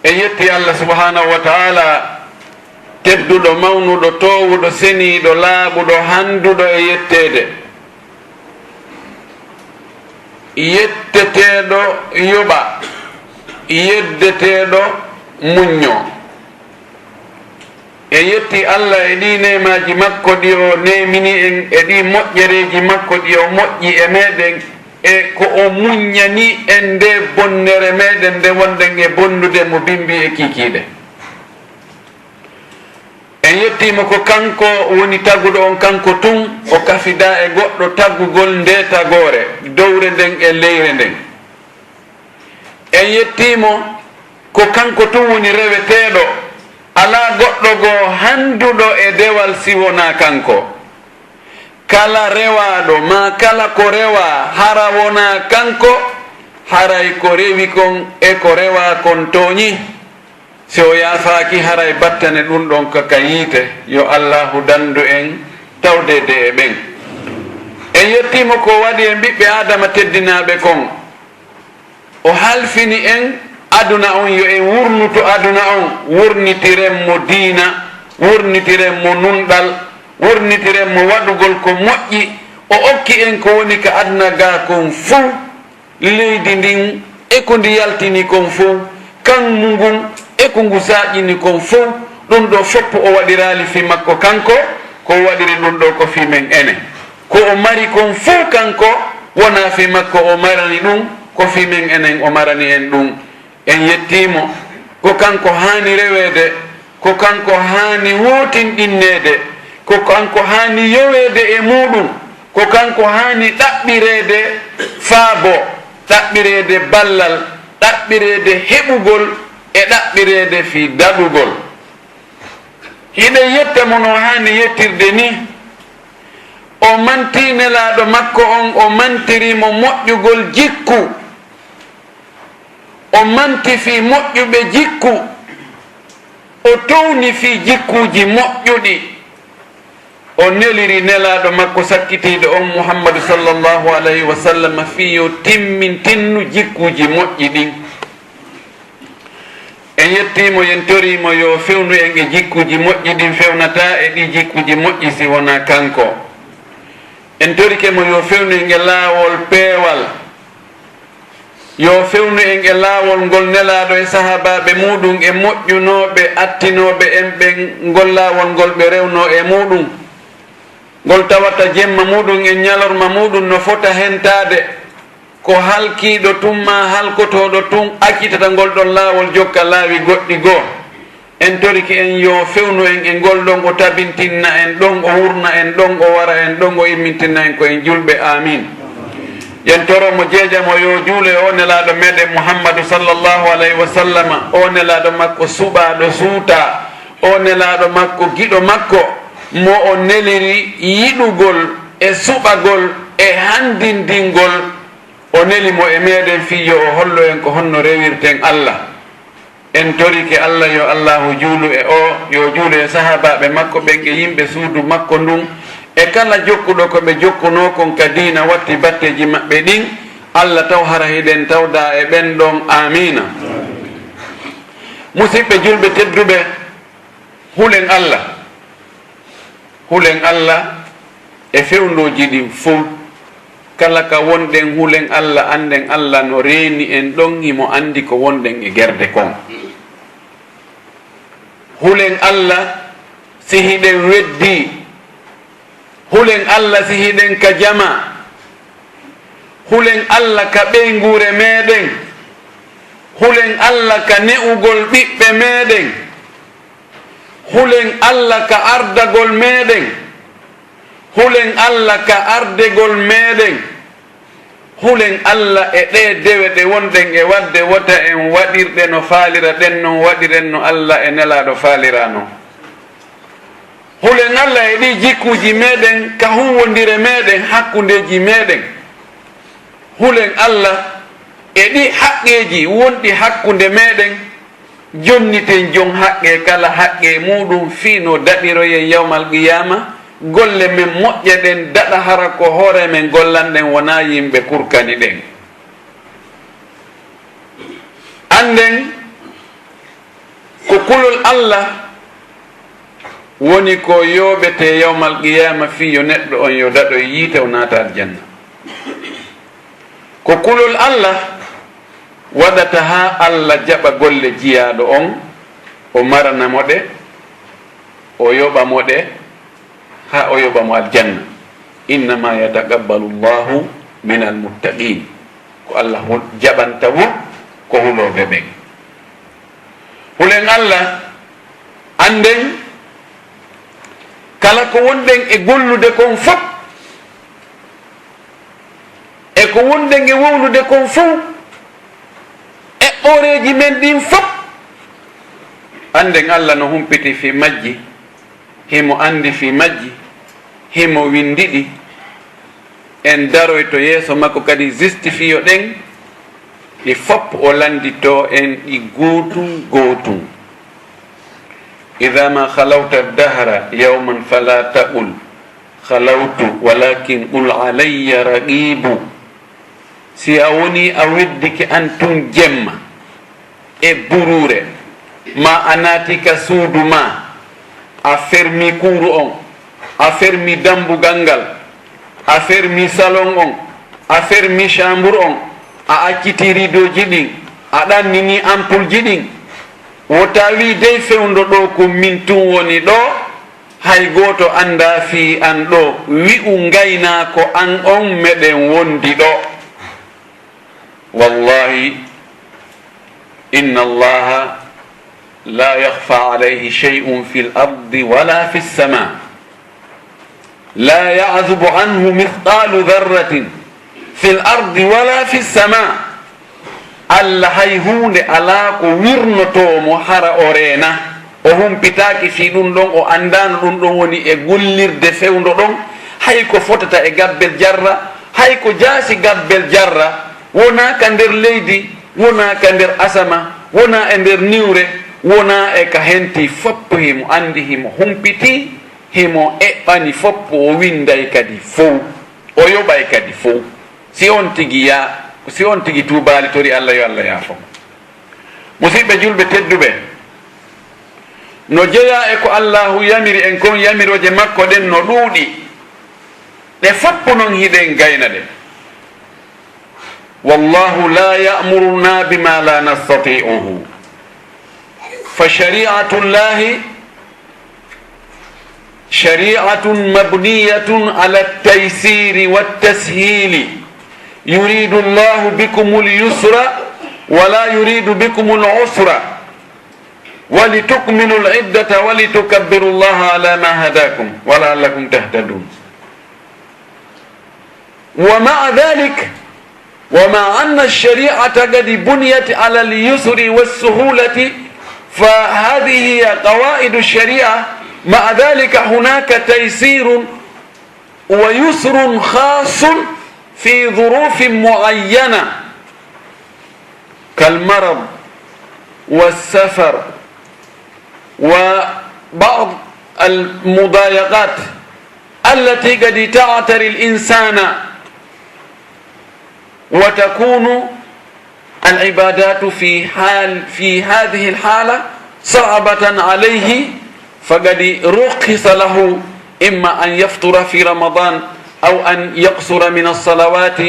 yetti Allah subhanahu wa ta'ala tedduɗo mawnuɗo towuɗo seniiɗo laaɓuɗo handuɗo e yettede yetteteɗo yoɓa yeddeteɗo muñño e yetti Allah e ɗi nemaji makko ɗi o nemini en e ɗi moƴƴereji makko ɗi o moƴƴi e meɗen e ko o muññani en nde bonnere meɗen nde wonɗen e bonnude mo bimbi e kikiɗe en yettimo ko kanko woni tagguɗo on kanko tun o kafida e goɗɗo taggugol nde tagore dowre nden e leyre nden en yettimo ko kanko tun woni reweteɗo ala goɗɗo goo handuɗo e dewal siwona kanko kala rewaɗo ma kala ko rewa hara wona kanko haray ko rewi kon e ko rewa kon toñi si o yaafaki haray battane ɗum ɗon kaka yiite yo allahu dandu en tawdede e ɓen en yettimo ko waɗi e ɓiɓɓe adama teddinaɓe kon o halfini en aduna on yo en wurnuto aduna on wurnitiren mo diina wurnitiren mo nunɗal wurnitiren mo waɗugol ko moƴƴi o okki en ko woni ka aduna ga kon fuu leydi ndin e ko ndi yaltini kon fuu kanmu ngun e ko ngu saƴini kon fuu ɗum ɗo foppo o waɗirali fi makko kanko ko waɗiri ɗum ɗo ko fi men ene ko o mari kon fuu kanko wona fi makko o marani ɗum ko fi men enen o marani en ɗum en yettimo ko kanko hani rewede ko kanko hani wotinɗinnede ko kanko hani yowede e muɗum ko kanko hani ɗaɓɓirede faabo ɗaɓɓirede ballal ɗaɓɓirede heɓugol e ɗaɓɓirede fi daɗugol hiɗe yettamo no hani yettirde ni o manti nelaɗo makko on o mantirimo moƴƴugol jikku o manti fi moƴƴuɓe jikku o towni fi jikkuji moƴƴuɗi o neliri nelaɗo makko sakkitiɗo on muhammadu sallllahu alayhi wa sallam fi yo timmintinnu jikkuji moƴƴi ɗin en yettimo yen torimo yo fewnu en e jikkuji moƴƴi ɗin fewnata e ɗi jikkuji moƴƴi si wona kanko en torikemo yo fewnu en e laawol peewal yo fewnu en e laawol ngol nelaɗo e sahabaɓe muɗum e moƴƴunoɓe attinoɓe en ɓen ngol laawol ngol ɓe rewno e muɗum ngol tawata jemma muɗum e ñalorma muɗum no fota hentade ko halkiɗo tun ma halkotoɗo tun accitata ngol ɗon laawol jokka laawi goɗɗi goo en toriki en yo fewnu en e ngol ɗon o tabintinna en ɗon o wurna en ɗon o wara en ɗon o immintinna en ko en julɓe amin yen toromo jeejamo yo juule o nelaɗo meɗen muhammadu sallllahu alayhi wa sallam o nelaɗo makko suɓaɗo suuta o nelaɗo makko giɗo makko mo o neliri yiɗugol e suɓagol e handindingol o nelimo e meɗen fiyo o hollo en ko honno rewirten Allah en torike Allah yo allahu juulu e o yo juulu e sahabaɓe makko ɓen e yimɓe suudu makko ndun e kala jokkuɗo ko ɓe jokkuno kon ka diina watti batteji maɓɓe ɗin Allah taw hara hiɗen tawda e ɓen ɗon amina musidɓe julɓe tedduɓe hulen Allah e fewndoji ɗin fof kala ka wonɗen hulen Allah anden Allah no reeni en ɗon himo andi ko wonɗen e gerde kon hulen Allah si hiɗen weddi hulen Allah si hiɗen ka jama hulen Allah ka ɓeygure meɗen hulen Allah ka ne'ugol ɓiɓɓe meɗen hulen Allah ka ardagol meɗen hulen Allah ka ardegol meɗen hulen Allah e ɗe dewe ɗe wonɗen e wadde wota en waɗirɗe no faalira ɗen non waɗiren no Allah e nelaɗo faalirano hulen Allah e ɗi jikkuji meɗen ka huwodire meɗen hakkudeji meɗen hulen Allah e ɗi haqqeji wonɗi hakkude meɗen jonniten jon haqqe kala haqqe muɗum fi no daɗiroyen yawmal qiyama golle men moƴƴe ɗen daɗa hara ko hoore men gollanɗen wona yimɓe kurkani ɗen anden kulol Allah woni ko yoɓete yawmal qiyama fi yo neɗɗo on yo daɗo yiite o naata aljanna. Ko kulol Allah waɗata ha Allah jaɓa golle jiyaɗo on o maranamo ɗe o yoɓamo ɗe ha o yoɓamo aljanna. Innama yataqabbalu llahu min almuttaqin, ko Allah jaɓanta wo ko huloɓe ɓen. hulen Allah anden kala ko wonɗen e gollude kon fof e ko wonɗen e wowlude kon fof e ɓoreji men ɗin fof anden Allah no humpiti fi majji, himo andi fi majji, himo windiɗi, en daroy to yeeso makko kadi justifiyo ɗen ɗi fopp o landito en ɗi gootum gootum. ida ma halawta dahra yawman fala taqul halawtu walakin qul alayya raqibu. si a woni a weddike an tun jemma e burure ma a naatika suudu ma, a fermi kuuru on, a fermi dambugal ngal, a fermi salon on, a fermi chambre on, a acciti ridoji ɗin, a ɗannini ampulji ɗin, wo tawi dey fewndo ɗo ko min tun woni ɗo, hay goto anda fi an ɗo wi'u gayna ko an on meɗen wondi ɗo. wallahi inna allaha la yakhfa alayhi shay'un fi l-ardi wala fi s-sama, la ya'zubu anhu mithqalu dharratin fi l-ardi wala fi s-sama. Allah hay hunde ala ko wirnotomo hara o reena o humpitaki fi ɗum ɗon, o andano ɗum ɗon woni e gollirde fewndo ɗon, hay ko fotata e gabbel jarra, hay ko jaasi gabbel jarra, wona ka nder leydi, wona ka nder asama, wona e nder niwre, wona e ka henti foppo himo andi, himo humpiti, himo eɓɓani foppo, o winday kadi fow, o yoɓay kadi fow. si on tigi tubali tori Allah yo Allah yaafo. musidɓe julɓe tedduɓe, no jeeya e ko Allahu yamiri en kon yamiroje makko ɗen no ɗuuɗi ɗe foppo noon hiɗen gayna ɗe. wallahu la ya'muruna bima la nastati'uhu fa shari'atu llahi shari'atun mabniyatun ala at-taysiri wat-tashili. yuridu llahu bikum al-yusra wa la yuridu bikum al-usra wa litukmilu al-iddata wa litukabbiru llaha ala ma hadakum wa la'allakum tahtadun. wa ma'a dhalik وما أن الشريعة قد بنيت على اليسر والسهولة فهذه هي قواعد الشريعة. مع ذلك هناك تيسير ويسر خاص في ظروف معينة كالمرض والسفر وبعض المضايقات التي قد تعتري الإنسان، وتكون العبادات في هذه الحالة صعبة عليه، فقد رخص له إما أن يفطر في رمضان أو أن يقصر من الصلوات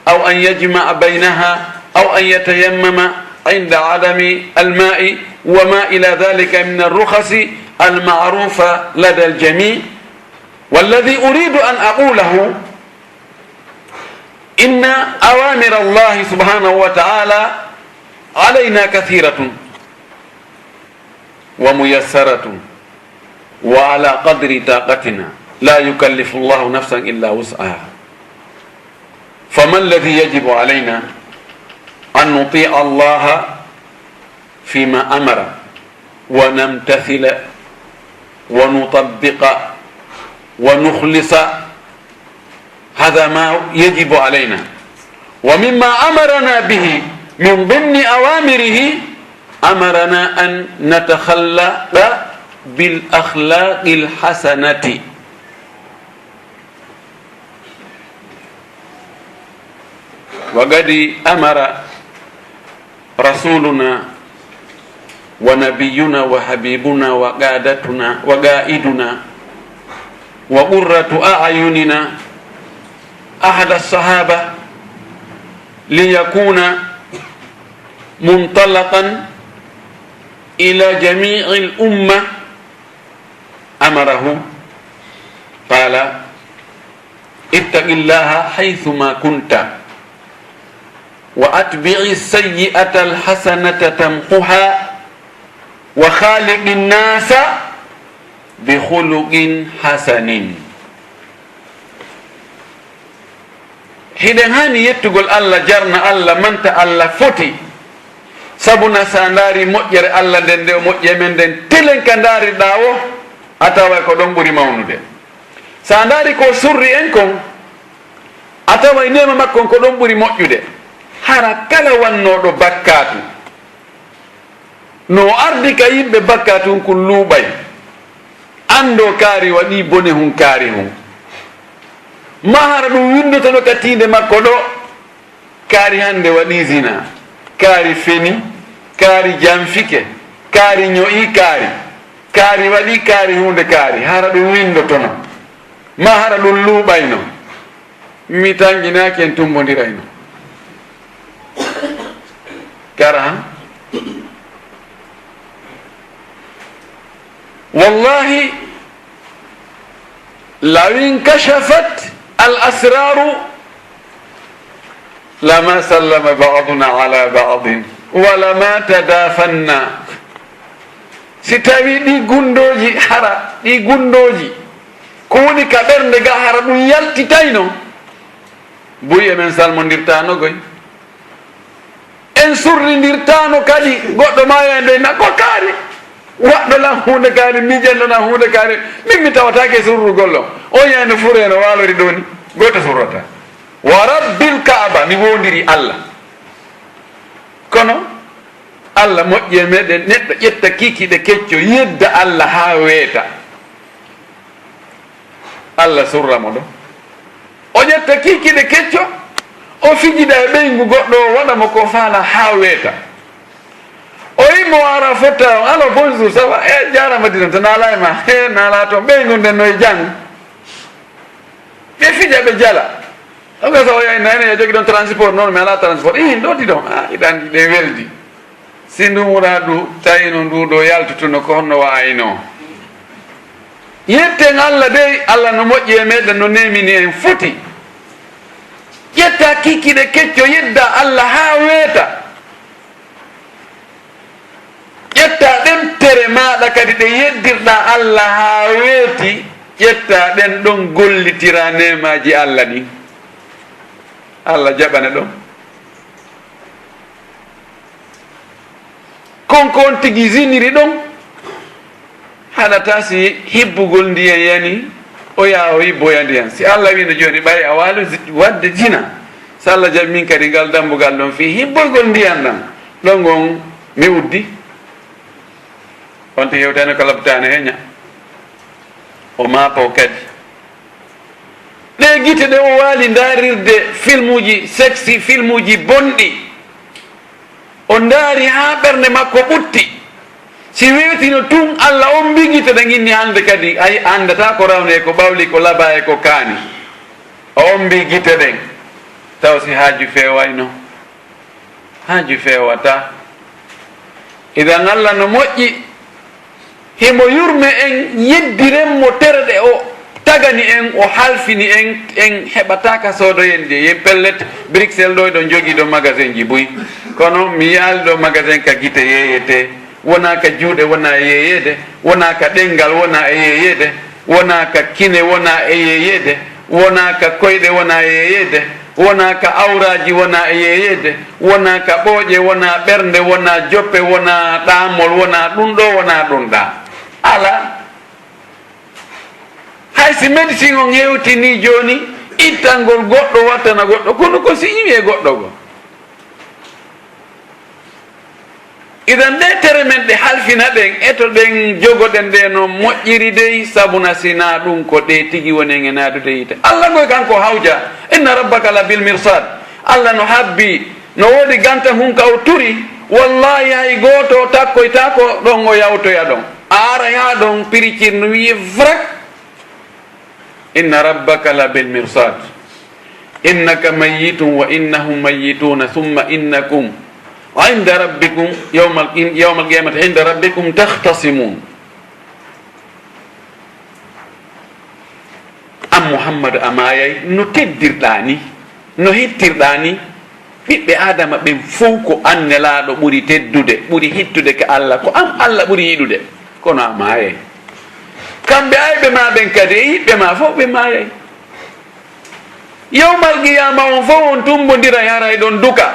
أو أن يجمع بينها أو أن يتيمم عند عدم الماء وما إلى ذلك من الرخص المعروفة لدى الجميع. والذي أريد أن أقوله إن أوامر الله سبحانه وتعالى علينا كثيرة وميسرة وعلى قدر طاقتنا، لا يكلف الله نفسا إلا وسعها. فما الذي يجب علينا؟ أن نطيع الله فيما أمر ونمتثل ونطبق ونخلص، هذا ما يجب علينا. ومما أمرنا به من ضمن أوامره أمرنا أن نتخلق بالأخلاق الحسنة. وقد أمر رسولنا ونبينا وحبيبنا وقادتنا وقائدنا وقرة أعيننا أحد الصحابة ليكون منطلقا إلى جميع الأمة أمره قال اتق الله حيثما كنت وأتبع السيئة الحسنة تمحها وخالق الناس بخلق حسن. hiɗen hani yettugol Allah jarna Allah manta Allah foti sabuna sa ndaari moƴƴere Allah nden nde moƴƴe men nden telen ka ndaariɗa o a tawa ko ɗon ɓuri mawnude. sa ndaari ko surri en kon a tawa nema makkon ko ɗon ɓuri moƴƴude. hara kala wannoɗo bakkatu no ardi ka yimɓe bakkatu hun kun luuɓay ando kaari waɗi bone hun kaari hun ma hara ɗum windotono ka tinde makko ɗo kaari hande waɗi zina, kaari feni, kaari janfike, kaari ño'i kaari waɗi kaari hunde kaari hara ɗum windotono ma hara ɗum luuɓayno mi tanginaki en tumbodirayno kara han wallahi law inkashafat الأسرار لما سلم بعضنا على بعض ولما تدافنا. si tawi ɗi gundoji hara ɗi gundoji ko woni ka ɓernde ga hara ɗum yaltitayno buy emen salmodirtano goy en surridirtano kadi goɗɗo mayande nakko kaari waɗɗo lan hunde kaari mijenɗo lan hunde kaari min mi tawatake surrugollo o yande fureno walori ɗo ni goto surrata wa rabbil kaaba mi wondiri Allah kono Allah moƴƴe meɗen neɗɗo ƴetta kikiɗe kecco yedda Allah ha weeta Allah surramo ɗo o ƴetta kikiɗe kecco o fijida e ɓeygu goɗɗo o waɗamo ko faala ha weeta o yimmo ara fotta alo bonjour ça va e jarama dinan to naala e ma e naala toon ɓeygu nden noye jang ɓe fija ɓe jala oga sa o yahi nane e jogui ɗon transport noon mi ala transport ɗoti ɗon iɗa andi ɗe weldi si ndumura ɗu tawino nduɗo yaltutuno ko honno wayno yetten Allah dey Allah no moƴƴi e meɗen no nemini en foti ƴetta kikkiɗe kecco yedda Allah ha weeta ƴetta ɗen tere maɗa kadi ɗe yeddirɗa Allah ha weeti ƴetta ɗen ɗon gollitira nemaji Allah ɗin Allah jaɓane ɗon konko on tigi ziniri ɗon haɗata si hibbugol ndiyan yani o yaa o hibboya ndiyan si Allah wino joni ɓay a waalo wadde jina so Allah jaɓi min kadi ngal dambugal ɗon fi hibboygol ndiyan ɗan ɗon gon mi uddi on to yewtani ko labtane heña o maapo kadi ɗe guite ɗe o waali darirde filmuji sexy filmuji bonɗi o ndaari ha ɓernde makko ɓutti si wewtino tun Allah on mbiguite ɗe ginni hande kadi ay andata ko rawne ko ɓawli ko laba e ko kaani o on mbiguite ɗen taw si haaju fewayno haaju fewata idan Allah no moƴƴi himo yurme en yeddirenmo terɗe o tagani en o halfini en heɓataka soodoyen de yen pellet Bruxelles ɗo ɗon jogui ɗo magasin ji buy kono mi yaali ɗo magasin ka guite yeyete wona ka juuɗe wona e yeyede wona ka ɗengal wona e yeyede wona ka kine wona e yeyede wona ka koyɗe wona e yeyede wona ka awraji wona e yeyede wona ka ɓooƴe wona ɓernde wona joppe wona ɗamol wona ɗum ɗo wona ɗum ɗa ala haysi médecine on hewtini joni ittangol goɗɗo wattana goɗɗo kono ko si iwi e goɗɗo go idan nde tere men ɗe halfina ɗen eto ɗen jogoɗen ɗe no moƴƴiri dey sabuna sina ɗum ko ɗe tigi wonen e naadude yite Allah goy kanko hawja inna rabbaka la bil mirsad Allah no habbi no woodi ganta hun ka o turi wallahi hay goto takkoyta ko ɗon o yawtoya ɗon ara ya ɗon piricirno wiye vrak inna rabbaka la bil mirsad innaka mayyitun wa innahum mayyituna thumma innakum inda rabbikum yawma alqiyamati inda rabbikum takhtasimun. Am muhammadu amayay no teddirɗa ni no hittirɗa ni ɓiɓɓe adama ɓen fof ko an nelaɗo ɓuuri teddude ɓuuri hittude ka Allah ko am Allah ɓuuri yiɗude kono a mayay kamɓe ayɓe ma ɓen kadi e yiɓɓe ma fof ɓe mayay yawmal qiyama on fof on tumbodira yaray ɗon duka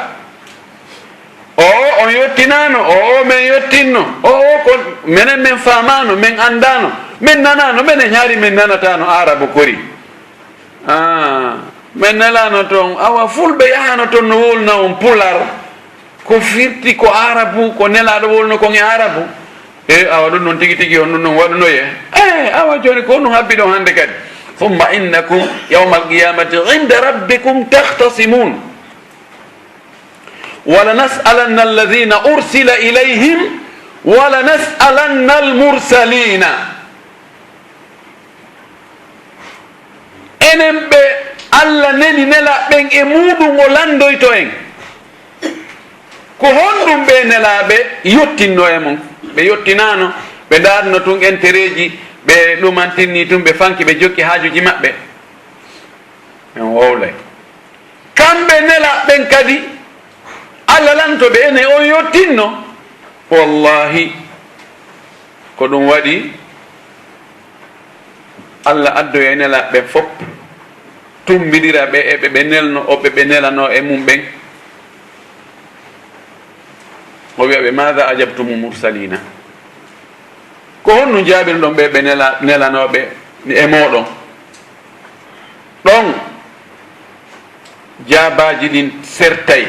o on yettinano o men yettinno o ko menen men famano men andano men nanano menen ñaari men nanatano arabu kori men nelano toon awa fulɓe yahano toon no wolna on pular ko firti ko arabu ko nelaɗo wolno kon e arabu awa ɗum noon tigui tigui on ɗum noon waɗunoye awa joni ko ɗum habbi ɗon hande kadi thumma innakum yawma alqiyamati inda rabbikum takhtasimun wala nas'alanna alladhina ursila ilayhim wala nas'alanna almursalina. Enen ɓe Allah neni nelaɓen e muɗum o landoyto en ko honɗum ɓe nelaɓe yottinno e mon ɓe yottinano ɓe darno tun entereji ɓe ɗumantinni tun ɓe fanki ɓe jokki hajuji maɓɓe en wowlay kamɓe nelaɓen kadi Allah lantoɓe ene on yottinno wallahi ko ɗum waɗi Allah addoya e nelaɓen fof tumbidira ɓe e ɓe nelno o ɓe nelano e mum ɓen o wiya ɓe mada ajabtumu mursalina ko honno jaabirɗon ɓe ɓe nelanoɓe e moɗon ɗon jaabaji ɗin sertay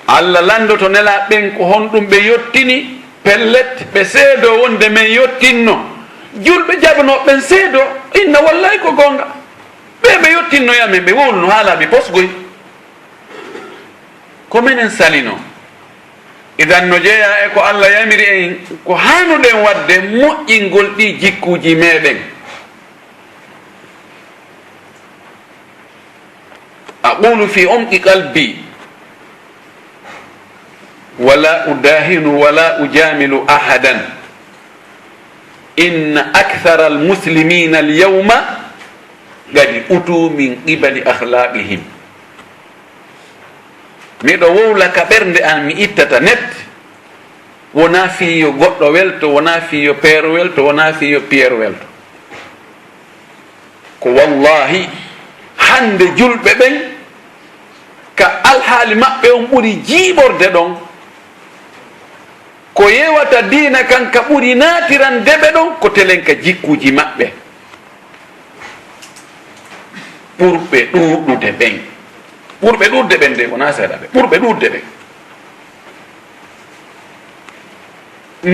Allah landoto nelaɓen ko honɗum ɓe yottini pellet ɓe seedo wonde men yottinno julɓe jaɓanoɓen seedo inna wallahi ko gonga ɓe yottinnoyamen ɓe wolno haalaɓe posgoy ko minen salino idan no jeeya e ko Allah yamiri en ko hanuɗen wadde moƴƴingol ɗi jikkuji meɗen aqulu fi umqi qalbi wala udahinu wala ujamilu ahadan inna akthara almuslimina alyawma gadi utu min qibali akhlaqihim. Miɗo wowla ka ɓernde an mi ittata net wona fiyo goɗɗo welto wona fiyo peero welto wona fiyo piyero welto ko wallahi hande julɓe ɓen ka alhaali maɓɓe on ɓuri jiiɓorde ɗon ko yewata diina kan ka ɓuri naatiran deɓe ɗon ko telen ka jikkuji maɓɓe ɓurɓe ɗuɗude ɓen ɓurɓe ɗurde ɓen de wona seeɗa ɓe ɓurɓe ɗurde ɓen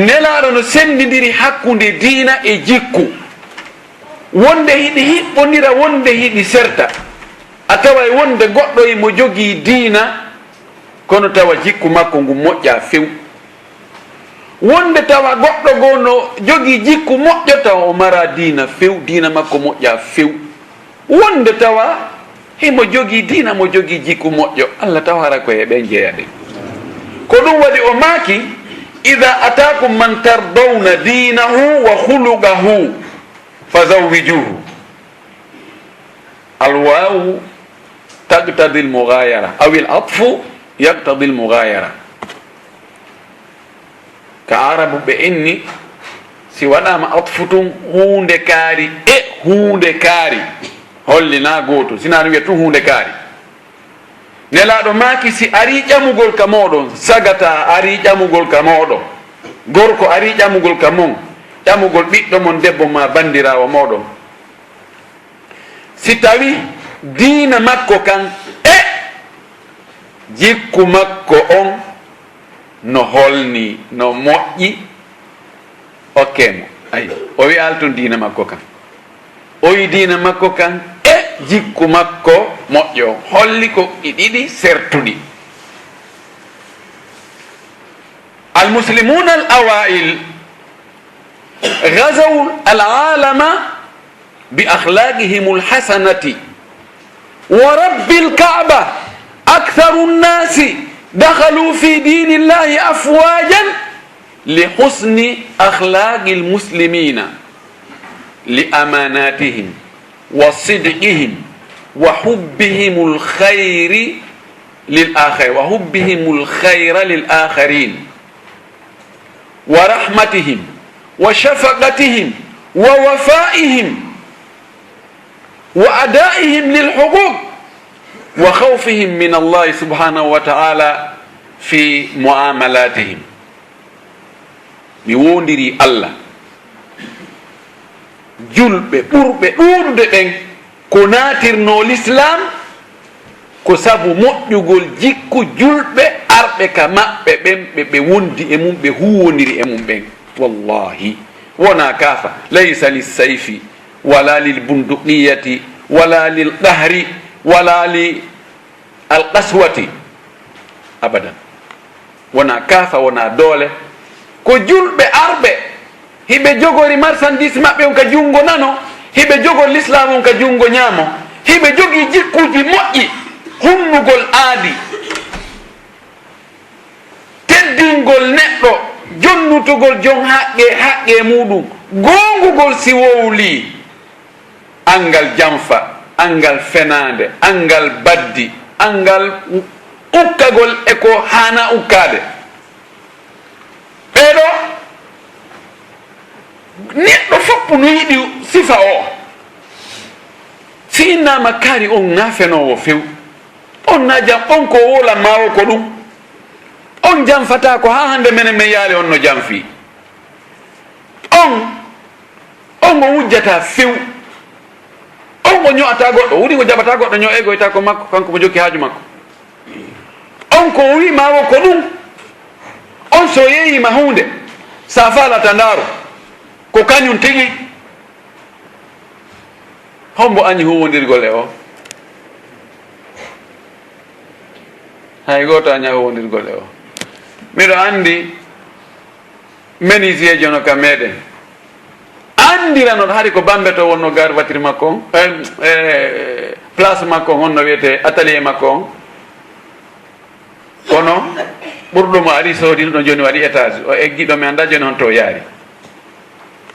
nelaɗo no sendidiri hakkude diina e jikku wonde hiɗi hiɓɓodira wonde hiɗi serta a tawa wonde goɗɗo emo jogii diina kono tawa jikku makko ngu moƴƴa few wonde tawa goɗɗo goo no jogii jikku moƴƴo tawa o mara diina few diina makko moƴƴa few wonde tawa himo jogii diina mo jogii jikku moƴƴo Allah tawara koye ɓen jeeyaɗe ko ɗum waɗi o maaki ida atakum man tardawna dinahu wa hulugahu fazawwijuhu alwawu taqtadi almughayara aw alatfu yaqtadi almughayara ka arabu ɓe inni si waɗama atfu tun hunde kaari e hunde kaari holli na gooto sinano wiya tun hunde kaari nelaɗo maaki si ari ƴamugol ka moɗon sagata ari ƴamugol ka moɗo gorko ari ƴamugol ka mon ƴamugol ɓiɗɗo mon debbo ma bandirawo moɗon si tawi diina makko kan e jikku makko on no holni no moƴƴi okkemo ayi o wi altun diina makko kan o wi diina makko kan e jikku makko moƴƴo holli ko ɗi ɗiɗi sertuɗi المسلمون الأوائل غزوا العالم بأخلاقهم الحسنة، ورب الكعبة أكثر الناس دخلوا في دين الله أفواجا لحسن أخلاق المسلمين، لأماناتهم وصدقهم وحبهم الخير للآخرين ورحمتهم وشفقتهم ووفائهم وأدائهم للحقوق وخوفهم من الله سبحانه وتعالى في معاملاتهم. بيوندري الله julɓe ɓurɓe ɗuuɗude ɓen ko naatirno l'islam ko sabu moƴƴugol jikku julɓe arɓe ka maɓɓe ɓen ɓe wondi e mum ɓe huwodiri e mum ɓen. wallahi wona kaafa laysa lissayfi wala lilbunduqiyati wala lilqahri wala li alqaswati abadan. wona kaafa wona doole, ko julɓe arɓe hiɓe jogori marchandise maɓɓe on ka jungo nano, hiɓe jogori l'islam on ka jungo ñaamo, hiɓe jogii jikkuji moƴƴi, hunnugol aadi, teddingol neɗɗo, jonnutugol jon haqqe muɗum, gongugol si wowli, angal janfa, angal fenade, angal baddi, angal ukkagol e ko hana ukkade. ɓeɗo neɗɗo foppu no yiɗi sifa o, si innama kaari on nafenowo few, on na jam, on ko wolanmawo ko ɗum, on janfata ko ha hande menen men yaali on no janfi, on o wujjata few, on o ño'ata goɗɗo, wuɗi ko jaɓata goɗɗo ño'egoyta ko makko, kanko mo jokki haaju makko. on ko wimawo ko ɗum, on so yeyima hunde sa falata ndaaru ko kañum tigi, hombo añi huwodirgol e o, hay goto aña huwodirgol e o. miɗo andi menuisier jono ka meɗen andiranoto haari ko bambe to wonno gar voiture makko on place makko on honno wiyete atelier makko on, kono ɓurɗomo ari soodino ɗo joni waɗi étage o eggiɗo mi anda joni honto yaari,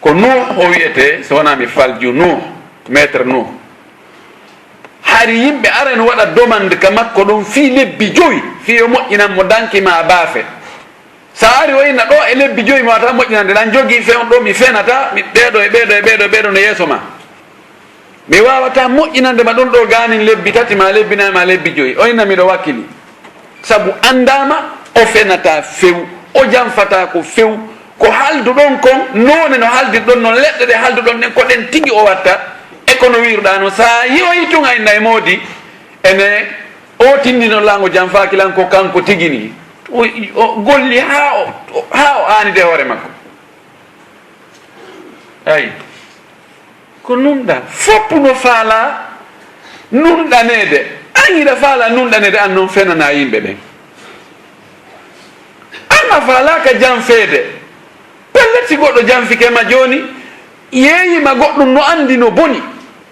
ko Nuh o wiyete, so wona mi falju Nuh, maître Nuh. hari yimɓe ara no waɗa demande ka makko ɗon fi lebbi 5 fi o moƴƴinan mo dankima baafe. sa ari o ina ɗo e lebbi 5 mi wata moƴƴinande ɗan jogui fewn ɗo mi fenata mi ɓeeɗo e ɓeeɗo e ɓeeɗo e ɓeeɗo no yeeso ma, mi wawata moƴƴinande ma ɗum ɗo ganin lebbi 3 ma lebbi 4 ma lebbi 5. o inna miɗo wakkili saabu andama o fenata few, o janfata ko few, ko halduɗon kon none no haldirɗon noon leɗɗe ɗe halduɗon ɗen ko ɗen tigi o watta e kono wiruɗa no. sa yoyi tun ay nayi moodi ene o tindino lango janfaki lan ko kanko tigini o golli ha o anide hoore makko. ayi ko numɗa foppu no faala numɗanede, añiɗa faala numɗanede an noon fenana yimɓe ɓen, an a faalaka janfeede pelleti goɗɗo janfikema joni yeeyima goɗɗum no andi no boni,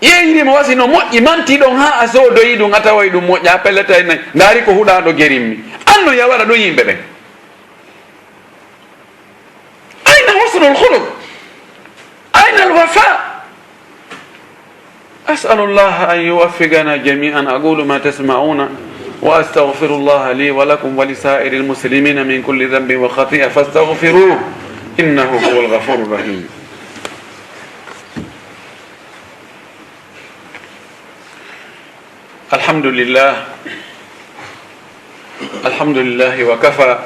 yeeyirima wasi no moƴƴi, manti ɗon ha a soodoyi ɗum a tawayi ɗum moƴƴa ha pelleta e nayi ndaari ko huɗaɗo gerimmi, an no yawaɗa ɗo yimɓe ɓen. ayna husnul khuluq, ayna alwafa. أسأل الله أن يوفقنا جميعا. أقول ما تسمعون وأستغفر الله لي ولكم ولسائر المسلمين من كل ذنب وخطيئة فاستغفروه إنه هو الغفور الرحيم. الحمد لله وكفى،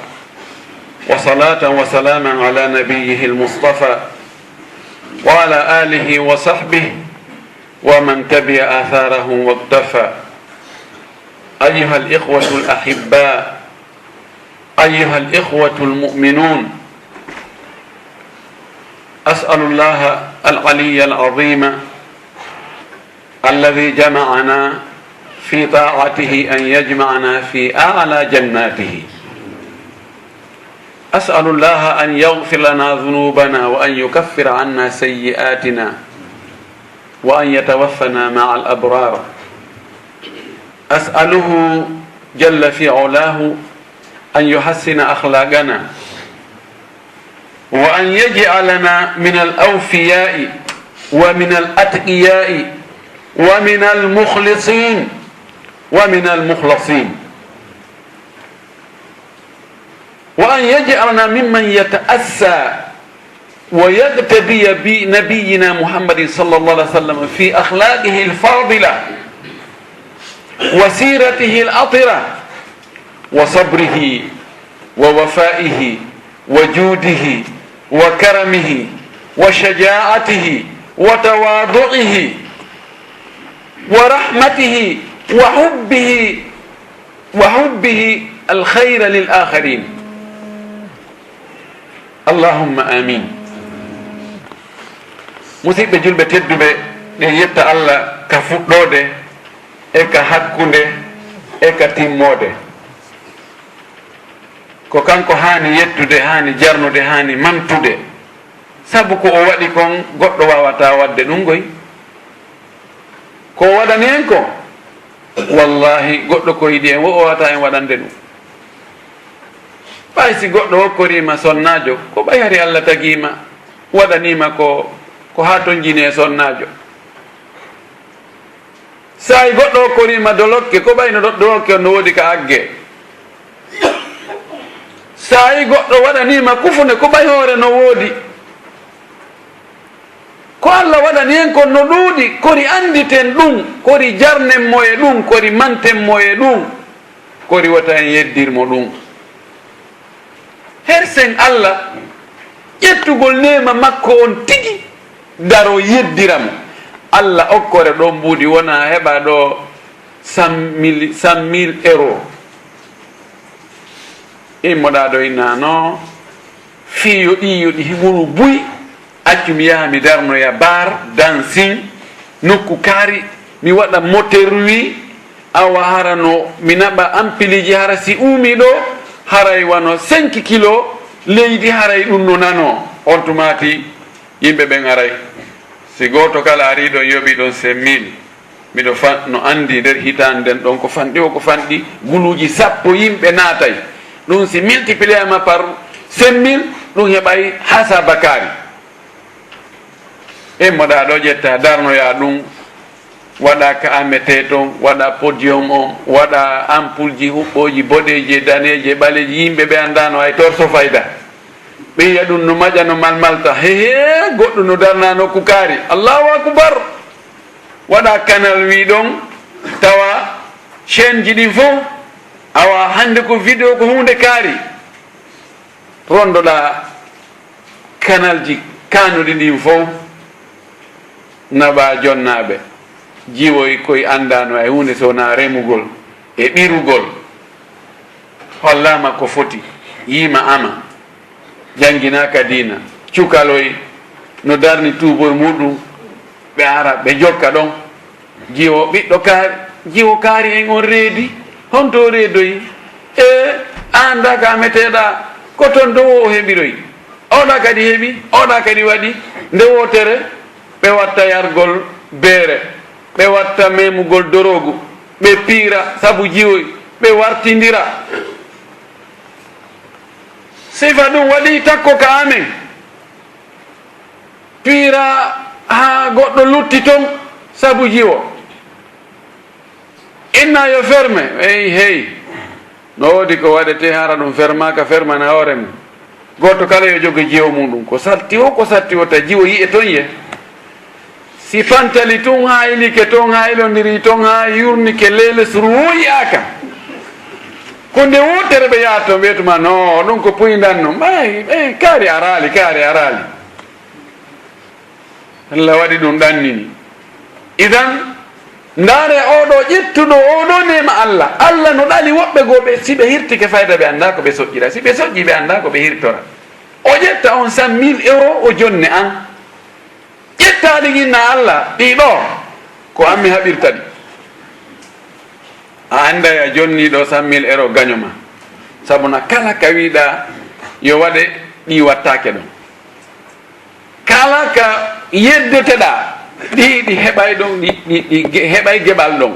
وصلاة وسلاما على نبيه المصطفى وعلى آله وصحبه ومن تبع آثاره واقتفى. أيها الإخوة الأحباء، أيها الإخوة المؤمنون، أسأل الله العلي العظيم الذي جمعنا في طاعته أن يجمعنا في أعلى جناته. أسأل الله أن يغفر لنا ذنوبنا وأن يكفر عنا سيئاتنا وأن يتوفنا مع الأبرار. أسأله جل في علاه أن يحسن أخلاقنا وأن يجعلنا من الأوفياء ومن الأتقياء ومن المخلصين ومن المخلصين، وأن يجعلنا ممن يتأسى ويقتدي بنبينا محمد صلى الله عليه وسلم في أخلاقه الفاضلة وسيرته الأطرة وصبره ووفائه وجوده وكرمه وشجاعته وتواضعه ورحمته وحبه الخير للآخرين. اللهم آمين. musidɓe julɓe tedduɓe ɗe yetta Allah ka fuɗɗode e ka hakkunde e ka timmode. ko kanko hani yettude, hani jarnude, hani mantude, sabu ko o waɗi kon goɗɗo wawata wadde ɗum goy. ko waɗani en ko wallahi goɗɗo ko yiɗi en wo o wata en waɗande ɗum. ɓay si goɗɗo hokkorima sonnajo ko ɓay hari Allah tagima waɗanima ko ha ton jini e sonnajo. sa goɗɗo hokkorima dolokke ko ɓayno dolokke on no woodi ka agge. sa goɗɗo waɗanima kufune ko ɓay hoore no woodi. ko Allah waɗani en kon no ɗuuɗi, kori anditen ɗum, kori jarnen mo e ɗum, kori manten mo e ɗum, kori wata en yeddirmo ɗum. hersen Allah ƴettugol nema makko on tigi daro yeddiramo. Allah okkore ɗon mbuuɗi wona heɓa ɗo 100,000 euros immoɗa ɗo innano fiyo ɗiyoɗi himunu buy accu mi yaha mi darnoya bar dancing nokku kaari mi waɗa moterwi awa harano mi naɓa ampiliji hara si umi ɗo haray wano 5 kilo leydi haray ɗum no nano on tumati yimɓe ɓen aray. si goto kala ari ɗon yoɓi ɗon 5,000 miɗo no andi nder hitande nden ɗon ko fanɗi o ko fanɗi guluji 10 yimɓe naatay ɗum si multiplié ma par 5,000 ɗum heɓay hasa bakari. immoɗa ɗo ƴetta darnoya ɗum waɗa ka amete toon, waɗa podium on, waɗa ampoule ji huɓɓoji boɗeji daneji ɓaleji, yimɓe ɓe andano hay torso fayda. ɓe yiya ɗum no maƴa no malmalta, hehe goɗɗo no darna nokku kaari, allahu akbar. waɗa canal wi ɗon tawa chaine ji ɗin fof awa hande ko vidéo ko hunde kaari. rondoɗa canal ji kanuɗi ɗin fof naɓa jonnaɓe jiwoy koye andano ay hunde sowona remugol e ɓirugol. hollama ko foti, yima ama, jangginaka dina, cukaloy no darni tubol muɗum ɓe ara ɓe jokka ɗon. jiwo ɓiɗɗo kaari, jiwo kaari en on reedi, honto reedoyi e anda ka meteɗa ko toon dowo o heɓiroy, oɗa kadi heeɓi, oɗa kadi waɗi nde wotere ɓe watta yargol beere, ɓe watta memugol dorogu, ɓe piira sabu jiwoy, ɓe wartidira. sifa ɗum waɗi takko ka amen, piira ha goɗɗo lutti toon sabu jiwo. inna yo ferme hey no woodi ko waɗete hara ɗum fermaka fermana hoore mum. goto kala yo jogo jiwo muɗum, ko satti o ta jiwo yi'e toon ye. si pantali tun ha ilike toon ha ilodiri toon ha yurnike leles ruwoyaka ko nde wotere ɓe yaha toon ɓeytuma no ɗum ko puydanno ɓay kaari arali Allah waɗi ɗum ɗannini. idan ndaare oɗo ƴettuɗo oɗo nema Allah no ɗali woɓɓe goɓe si ɓe hirtike fayda ɓe anda ko ɓe soƴƴira, si ɓe soƴƴi ɓe anda ko ɓe hirtora. o ƴetta on 100,000 euros o jonne an ƴettaɗi ginna Allah ɗiɗo ko ammi haɓirta ɗi. a anda ya jonni ɗo 100,000 euros gañoma, sabuna kala ka wiɗa yo waɗe ɗi wattake ɗon kala ka yeddeteɗa ɗi heɓay ɗon ɗi heɓay geɓal ɗon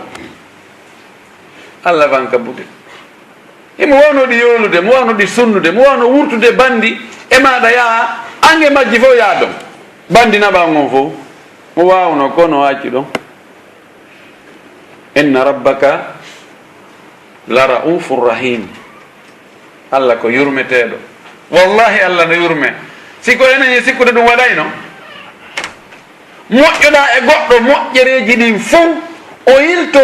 allah wanka bude imo wawno ɗi yolude mo wawno ɗi sunnude mo wawno wurtude bandi e maɗa yaha ange majji fof yaa ɗon bandi naɓa on fof mo wawno kono acci ɗon inna rabbaka la raufur rahim allah ko yurmeteɗo wallahi allah no yurme siko enen sikkude ɗum waɗayno moƴƴoɗa e goɗɗo moƴƴereji ɗin fof o yilto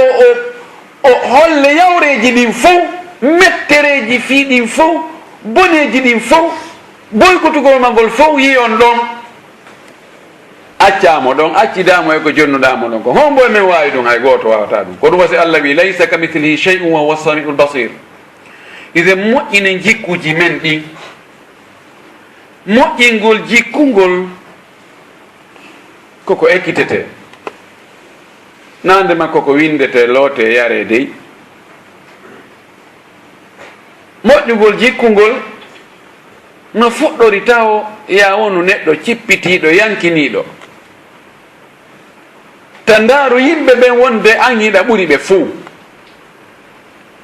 o holle yawreji ɗin fof mettereji fiiɗin fof boneji ɗin fof boykotugol ma ngol fof yi on ɗon accamo ɗon accidamo e ko jonnuɗamo ɗon ko hombo e men wawi ɗum hay goto wawata ɗum ko ɗum wasi allah wi laysa ka mithlihi shay'un wa huwa samiul basir iden moƴƴine jikkuji men ɗin moƴƴingol jikkungol koko ekkitete nande makko ko windete loote yare dey moƴƴugol jikkungol no fuɗɗori taw ya wonu neɗɗo cippitiɗo yankiniɗo ta ndaaru yimɓe ɓen wonde an hiɗa ɓuri ɓe fuu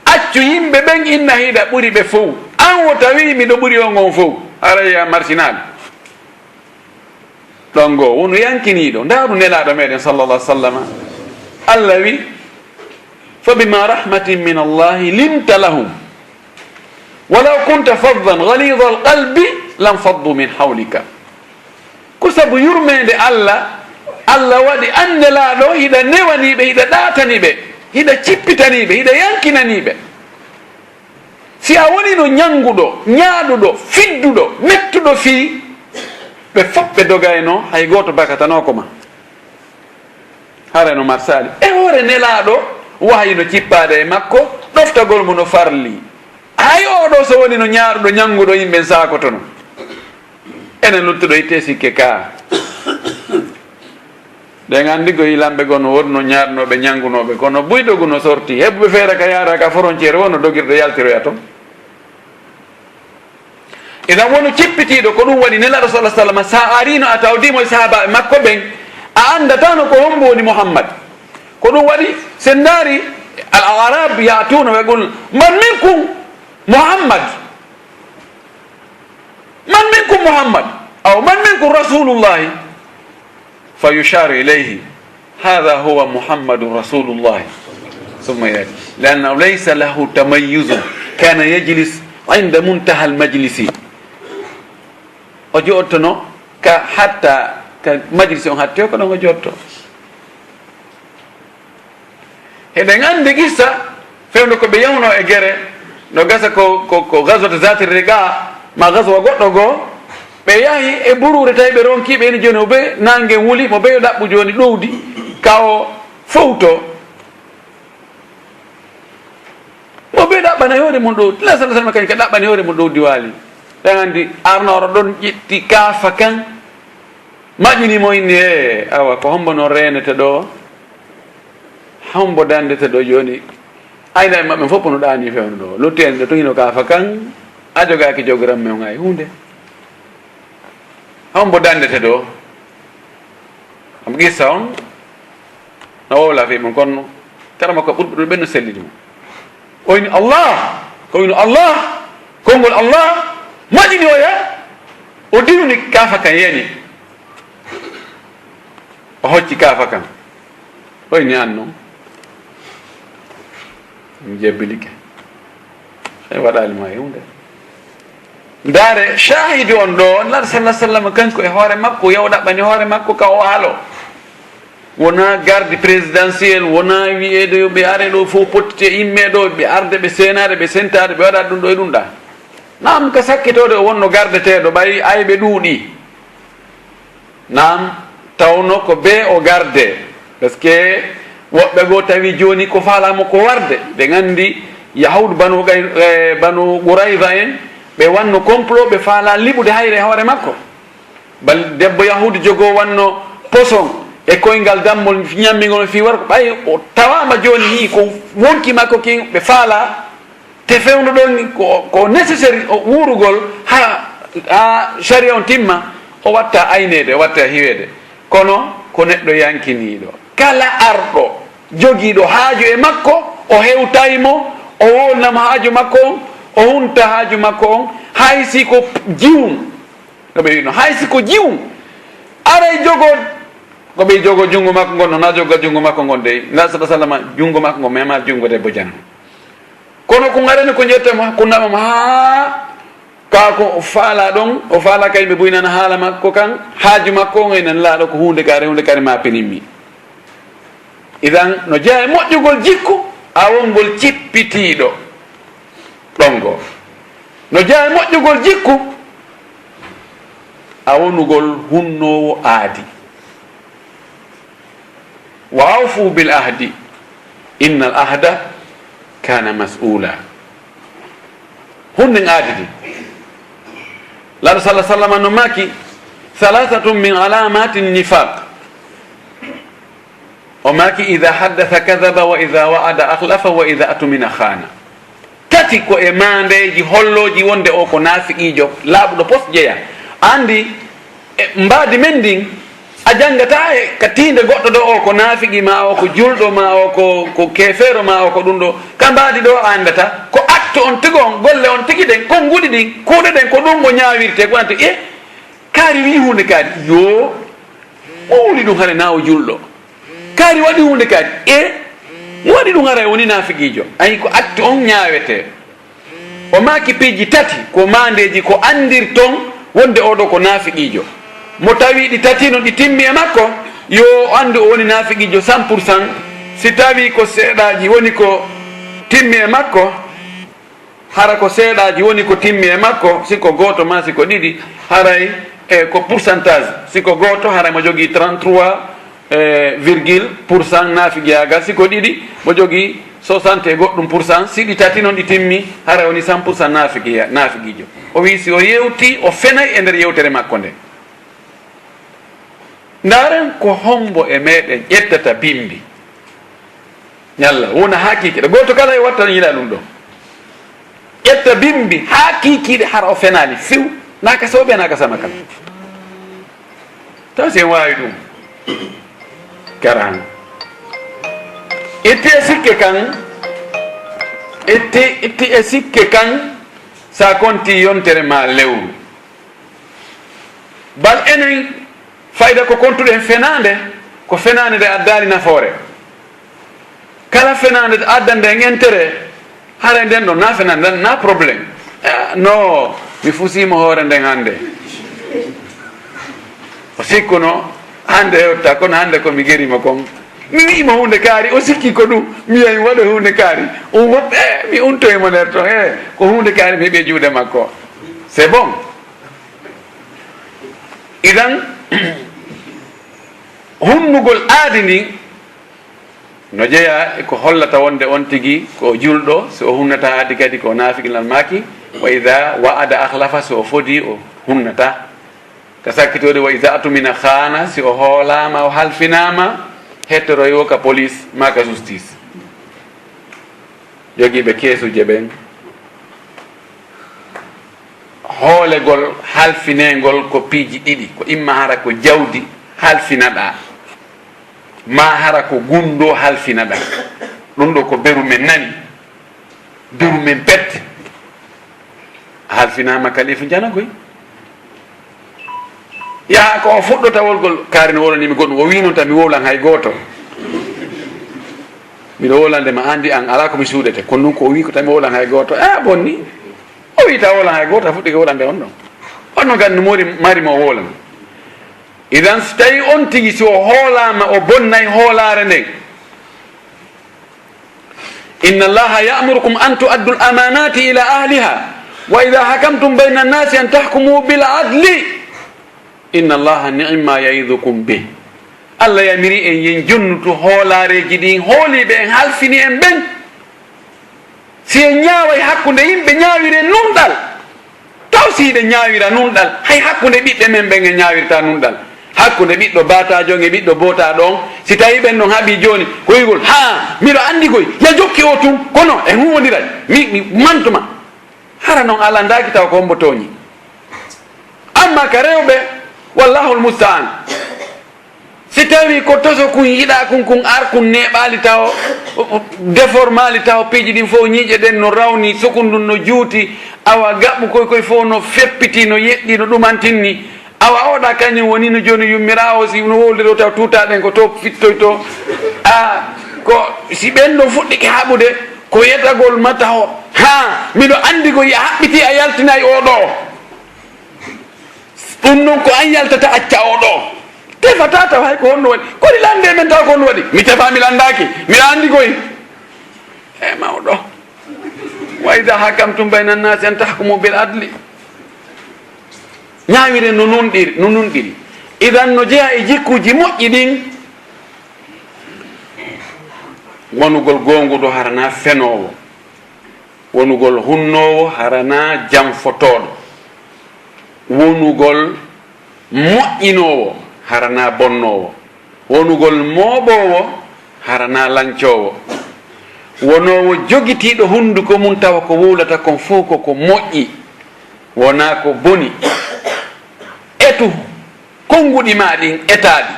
accu yimɓe ɓen inna hiɗa ɓuri ɓe fuu an wo tawi miɗo ɓuri on on fuu araya marsinade ɗon goo wono yankiniɗo ndaaru nelaɗo meɗen sallallah sallam allah wi fa bima rahmatin min allahi limta lahum walaw kunta faddan galida alqalbi lam faddu min hawlika ko sabu yurmede allah waɗi annelaɗo hiɗa newaniɓe hiɗa ɗataniɓe hiɗa cippitaniɓe hiɗa yankinaniɓe si a woni no ñanguɗo ñaaɗuɗo fidduɗo mettuɗo fii ɓe fof ɓe dogayno hay goto bakatanoko ma hareno marsali e hoore nelaɗo wahayino cippade e makko ɗoftagol mo no farli hay oɗo so woni no ñaaruɗo ñanguɗo yimɓe sakotono enen luttuɗo itte sikke ka ɗen andi ko yilamɓe gono wonno ñaarunoɓe ñangunoɓe kono buyɗogu no sorti heɓɓe feere ka yaara ka frontiére wono dogirɗo yaltiroya toon idan wono cippitiɗo ko ɗum waɗi nelaɗo sa sallam sa arino a tawdimo e sahaba e makko ɓen a andatano ko hombo woni mouhammad ko ɗum waɗi sen daari al arab yatuna ɓe gol man minkum mouhammad man minkum mouhammad aw man minkum rasulullahi fa yusharu ilayhi hada huwa muhammadu rasulullahi summa yati liannahu laysa lahu tamayyuzun kana yajlis inda muntaha almajlisi o jottono ka hatta ka majlisi on hatte ko ɗon o jotto eɗen andi qissa fewde ko ɓe yawno e guere no gasa ko gaswata zati riga ma gaswa goɗɗo goo ɓe yahi e burure tawi ɓe ronkiɓe ene joni o ɓe nangue wuuli mo ɓeyo ɗaɓɓu joni ɗowdi ka o fowto mo ɓe ɗaɓɓana hoore mum ɗowdi la sala sallam kañum ka ɗaɓɓani hoore mum ɗowdi waali ɗen andi arnoro ɗon ƴetti kaafa kan maƴƴinimo inni e awa ko hombo noon renete ɗo hombo dandete ɗo joni ayna e maɓɓe fof no ɗani fewno ɗo lutti en ɗo togino kaafa kan a jogaki jogoram men hay hunde hombo dandete ɗo am qissa on no wowla fi mum kono kara makko ɓurɓe ɗo ɓenno sellidi mum o wini allah ko wino allah konngol allah maƴini o ya o diwni kaafa kan yani o hocci kaafa kan o wini an noon mi jebbilike hay waɗalima e hunde ndaare shahidi on ɗo lar sallah sallam kanko e hoore makko yaw ɗaɓɓani hoore makko ka o haalo wona garde présidentiel wona wiyeede yo ɓe are ɗo fof pottite imme ɗo ɓe arde ɓe senade ɓe sentade ɓe waɗa ɗum ɗo e ɗum ɗa nam ka sakkitode o wonno gardeteɗo ɓay ayɓe ɗuuɗi nam tawno ko be o garde par ce que woɓɓe goo tawi joni ko falamo ko warde ɓe gandi yahudu banu ɓurayva en ɓe wanno complot ɓe faala liɓude hayre hoore makko bal debbo yahudu jogo wanno poson e koyngal dammol ñammigol fi warko ɓay o tawama joni hi ko wonki makko kin ɓe faala te fewno ɗon ko nécessaire o wuurugol ha sharia on timma o watta aynede o watta hiwede kono ko neɗɗo yankiniɗo kala arɗo jogiiɗo haaju e makko o hewtaymo o wolnamo haaju makko on o hunta haaju makko on haysi ko jiwum ko ɓe wino haysi ko jiwum aray jogoo ko ɓe jogo junngo makko ngon na jogga junngo makko ngon dey nda sa sallama junngo makko ngo mema junngo debbo janno kono ko ngarani ko jettamo hakkundamamo ha kako faala ɗon o faala kay ɓe boynana haala makko kan haaju makko on enan laaɗo ko hunde kare ma penimmi idan no jeeya e moƴƴugol jikku a wongol cippitiiɗo ɗongo no jeeya e moƴƴugol jikku a wonugol hunnowo aadi wa awfu bil ahdi inna al ahda kana mas'ula hunden aadi di laɗo sallah sallam no maki thalathatum min alamati nifaq o maki ida haddatha kadaba wa ida wa'ada akhlafa wa ida atumina khana tati ko e mandeji holloji wonde o ko nafiqijo laaɓuɗo pos jeeya andi mbaadi men ndin a janggata e ka tinde goɗɗo ɗo o ko naafiqi ma o ko julɗo ma o ko kefero ma o ko ɗum ɗo ka mbaadi ɗo andata ko acte on tigo on golle on tigi ɗen konguɗi ɗin kuuɗe ɗen ko ɗum o ñawirte ko ante kaari wi hunde kaari yo o wuli ɗum hare na o julɗo kaari waɗi hunde kaari waɗi ɗum hara woni naafiqijo ayi ko acte on ñawete o maki piiji tati ko mandeji ko andir ton wonde oɗo ko naafiqijo mo tawi ɗi tati no ɗi timmi e makko yo andu o woni naafiqijo 100% si tawi ko seeɗaji woni ko timmi e makko hara ko seeɗaji woni ko timmi e makko siko goto ma siko ɗiɗi haray ko pourcentage siko goto haray mo jogui 33,% naafiqiyagal siko ɗiɗi mo jogui 60 e goɗɗum % si ɗi tati noon ɗi timmi haray woni 100% naafiqijo o wi si o yewti o fenay e nder yewtere makko nde ndaren ko hombo e meɗen ƴettata bimbi ñalla wona ha kikiɗe goto kala e watta yiɗa ɗum ɗo ƴetta bimbi ha kikiɗe hara o fenali few naka sawɓe naka sama kala taw sen wawi ɗum karan itti e sikke kan sa konti yontere ma lewru bal enen fayda ko kontuɗen fenade ko fenade nde addani nafoore kala fenade adda nde entere hara nden ɗo na fenade na probléme no mi fusima hoore nden hande o sikkuno hande hewta kono hande komi guerima kon mi wiima hunde kaari o sikki ko ɗum mi yahi waɗo hunde kaari on woɓɓe mi untoyemo nder to ko hunde kaari mi heeɓe juuɗe makko c'est bon idan hunnugol aadi ndin no jeeya ko hollata wonde on tigi ko julɗo so o hunnata aadi kadi ko naafiqilal maaki wa ida wa'ada akhlafa so o fodi o hunnata ka sakkitode wa ida atumina khana si o hoolama o halfinama hettoroyo ka police ma ka justice jogiiɓe keesuje ɓen hoolegol halfinegol ko piiji ɗiɗi ko imma hara ko jawdi halfinaɗa ma hara ko gundo halfinaɗa ɗum ɗo ko beru men nani beru men pette halfinama kalifa janagoy yaha ko o fuɗɗota wolgol kaari no wolwanimi goɗɗum o wi noon tan mi wowlan hay goto miɗo wolande ma andi an ala komi suuɗete kono ɗum ko o wi ko tan mi wowlan hay goto bonni o wi ta wowlan hay goto a fuɗɗi ko wolande on ɗon on noon kadi no marimo o wowlan idan so tawi on tigi si o hoolama o bonnay hoolare nden inna allaha ya'murukum an tu'addu al amanati ila ahliha wa ida hakamtum bayna annasi an tahkumu bil adli inna allaha ni'ma ya'idukum bih allah yamiri en yen jonnutu hoolareji ɗin hooliɓe en halfini en ɓen si en ñaaway hakkude yimɓe ñaawire nunɗal taw siiɗe ñaawira nunɗal hay hakkude ɓiɓɓe men ɓen e ñaawirta nunɗal hakkude ɓiɗɗo batajo e ɓiɗɗo botaɗo on si tawi ɓen no haaɓi joni ko wigol ha miɗo andi koy ya jokki o tun kono e huwodiray mi mantuma hara noon ala daki taw ko hombo tooñi amma ka rewɓe wallahu lmustaan si tawi ko toso kun yiɗa kun ar kun neɓali taw déformali taw piiji ɗin fof ñiiƴe ɗen no rawni sokundun no juuti awa gaɓɓu koy fof no feppiti no yeɗɗi no ɗumantinni awa oɗa kañum woni no joni yummira o si no wowliro taw tutaɗen ko to fittoy to ko si ɓen ɗo fuɗɗike haɓude ko yetagol mata o ha miɗo andi ko ya haɓɓiti a yaltinayi oɗo ɗum noon ko an yaltata acca oɗo tefata taw hay ko honno waɗi koɗi lande men taw ko honno waɗi mi tefa mi landaki miɗa andi koy e mawɗo wa ida hakamtum bayna annasi an tahkumu bil adli ñawire no nunɗiri idan no jeeya e jikkuji moƴƴi ɗin wonugol gonguɗo harana fenowo wonugol hunnowo harana jamfotoɗo wonugol moƴƴinowo harana bonnowo wonugol mooɓowo harana lancowo wonowo jogitiɗo hunduko mum tawa ko wowlata kon fof koko moƴƴi wona ko boni etu konguɗi ma ɗin etaɗi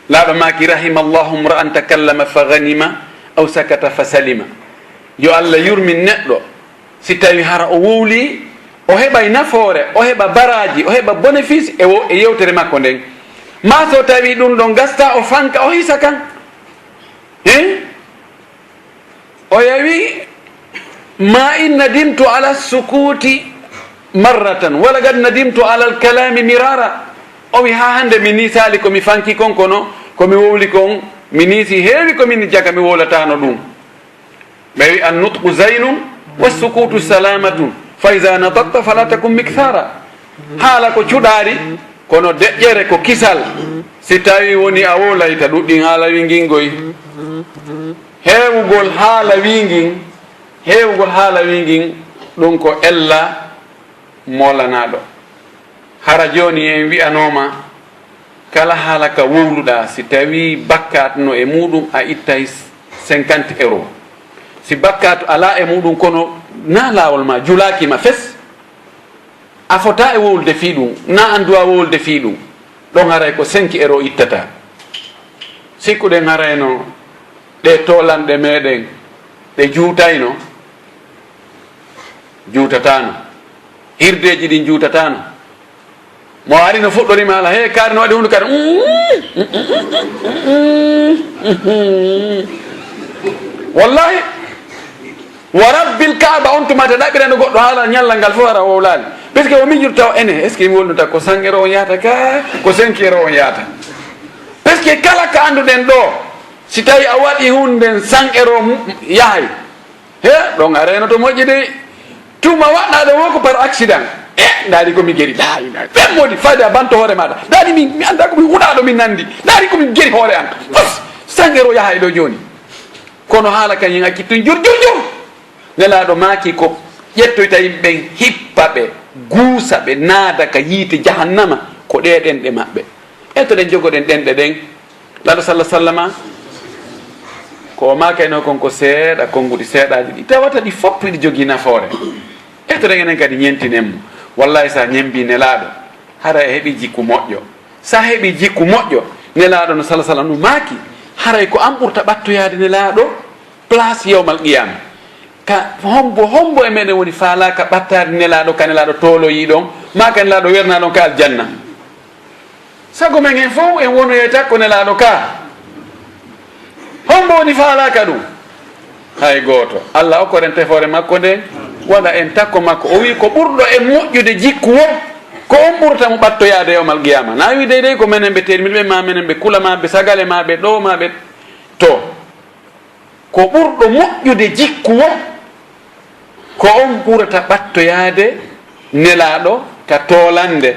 laaɗo maki rahima llahu mra'an takallama fa ganima aw sakata fa salima yo allah yurmin neɗɗo si tawi hara o wowli o heɓay nafoore o heɓa baraji o heɓa bénéfice e yewtere makko nden ma so tawi ɗum ɗon gasta o fanka o hisa kan o yawi ma in nadimtu ala sukuti marratan wala gad nadimtu ala alkalami mirara o wi ha hande mi nisali komi fanki kon kono komi wowli kon mi nisi heewi komin jaga mi wowlatano ɗum ɓe wi an nutqu zaynun wassukutu salamatun fa ida natakta fala takun mikthara haala ko cuɗari kono deƴƴere ko kisal si tawi woni a wowlayta ɗuɗɗin haala wingingoy heewugol haala wingin ɗum ko ella molanaɗo hara joni en wi'anoma kala haala ka wowluɗa si tawi bakkat no e muɗum a ittay 50 euros si bakkat ala e muɗum kono na lawol ma julakima fes a fota e wowlde fi ɗum na anduwa wowlde fi ɗum ɗon haray ko 5 euros ittata sikkuɗen harayno ɗe tolanɗe meɗen ɗe juutayno juutatano hirdeji ɗin juutatano mo ari no fuɗɗorima ala he kaari no waɗi hunde kadi wallahi wa rabbil kaaba on tumata ɗaɓirano goɗɗo haala ñallal ngal fof ara wowlali par ce que o miñjur taw ene est ce que mi wolnuta ko 100 euros on yahata ka ko 5 euros on yahata par ce que kala ka anduɗen ɗo si tawi a waɗi hunde 100 euros yahay he ɗon a reno to moƴƴi de tuma waɗɗaɗo wo ko par accident daari komi geri ɓen modi fayde a banto hoore maɗa daari mi anda komi huɗaɗo min nandi daari komi geri hoore an fos 100 euros yahay ɗo joni kono haala kañum accittu jur nelaɗo maaki ko ƴettoyta yimɓe hippa ɓe guusa ɓe naada ka yiite jahannama ko ɗe ɗenɗe maɓɓe to ɗen jogoɗen ɗenɗe ɗen laɗo sallah sallama ko makayno kon ko seeɗa konnguɗi seeɗaji ɗi tawata ɗi fopp ɗi jogii nafoore to ɗen enen kadi ñentinenmo wallahi sa ñembi nelaɗo hara e heeɓi jikku moƴƴo sa heeɓi jikku moƴƴo nelaɗo no sallah sallam no maaki haray ko an ɓurta ɓattoyade nelaɗo place yawmal qiyama ka hombo e meɗen woni faalaka ɓattade nelaɗo ka nelaɗo toloyi ɗon ma ka nelaɗo wernaɗon ka aljanna sago men en fof en wonoye takko nelaɗo ka hombo woni faalaka ɗum hay goto allah okkoren tefore makko nden waɗa en takko makko o wi ko ɓurɗo e moƴƴude jikku wo ko on ɓurta mo ɓattoyade yawmal qiyama na wi deydey ko menen ɓe termiɗo ɓe ma menen ɓe kulamaɓe sagale maɓe ɗo maɓe to ko ɓurɗo moƴƴude jikku wo ko on ɓurata ɓattoyade nelaɗo ka tolande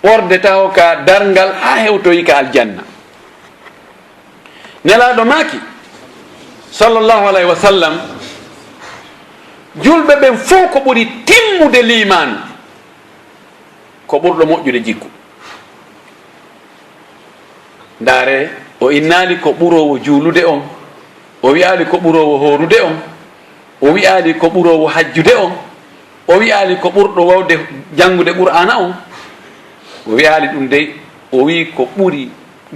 ɓorde taw ka dargal ha hewtoyi ka aljanna nelaɗo maaki sallllahu alayhi wa sallam julɓe ɓen fof ko ɓuri timmude limanu ko ɓurɗo moƴƴude jikku ndaare o innali ko ɓurowo juulude on, o wi'ali ko ɓurowo horude on, o wi'ali ko ɓurowo hajjude on, o wi'ali ko ɓurɗo wawde janngude qur'ana on, o wi'ali ɗum dey, o wi ko ɓuri